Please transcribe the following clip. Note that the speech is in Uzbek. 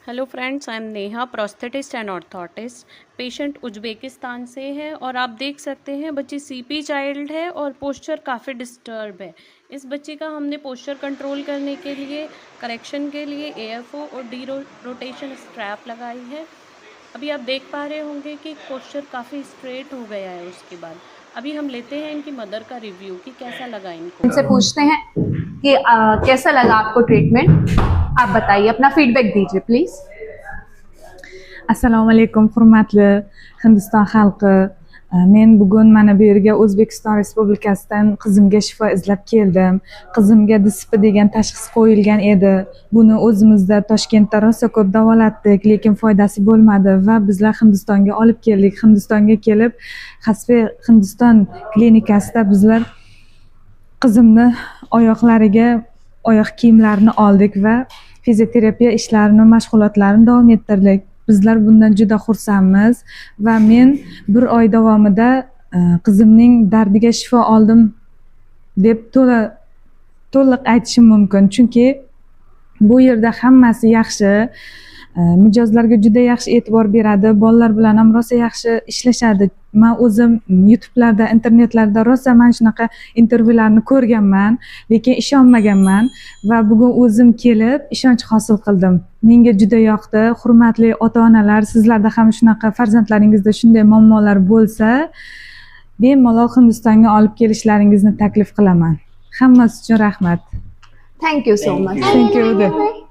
Hello friends, I am Neha, prosthetist and orthotist. Patient Uzbekistan से है और आप देख सकते हैं बच्ची सीपी चाइल्ड है और पोस्चर काफ़ी डिस्टर्ब है। इस बच्ची का हमने पोस्चर कंट्रोल करने के लिए, करेक्शन के लिए एएफओ और डी रोटेशन स्ट्रैप लगाई है। अभी आप देख पा रहे होंगे कि पोस्चर काफ़ी स्ट्रेट हो गया है। उसके बाद अभी हम लेते हैं इनकी मदर का रिव्यू कि कैसा लगा इनको। इनसे पूछते हैं कि कैसा लगा आपको ट्रीटमेंट। आप बताइए, अपना फीडबैक दीजिए please. Assalomu alaykum hurmatli Hindiston xalqi. Men bugun mana bu yerga O'zbekiston Respublikasidan qizimga shifo izlab keldim. Qizimga DSP degan tashxis qo'yilgan edi. Buni o'zimizda Toshkentda rosa ko'p davolatdik, lekin foydasi bo'lmadi va bizlar Hindistonga olib keldik. Hindistonga kelib, Hasbi Hindiston klinikasida bizlar qizimni oyoqlariga oyoq kiyimlarini oldik va fizioterapiya ishlarini, mashg'ulotlarini davom ettirdik. Bizlar bundan juda xursandmiz va men bir oy davomida qizimning dardiga shifo oldim deb to'liq aytishim mumkin. Chunki bu yerda hammasi yaxshi. Mijozlarga juda yaxshi e'tibor beradi. Bolalar bilan ham rosa yaxshi ishlashadi. Men o'zim YouTube'larda, internetlarda rosa mana shunaqa intervyularni ko'rganman, lekin ishonmaganman va bugun o'zim kelib ishonch hosil qildim. Menga juda yoqdi. Hurmatli ota-onalar, sizlarda ham shunaqa farzandlaringizda shunday muammolar bo'lsa, bemalol Hindistonga olib kelishlaringizni taklif qilaman. Hammasi uchun rahmat. Thank you so much. Thank you.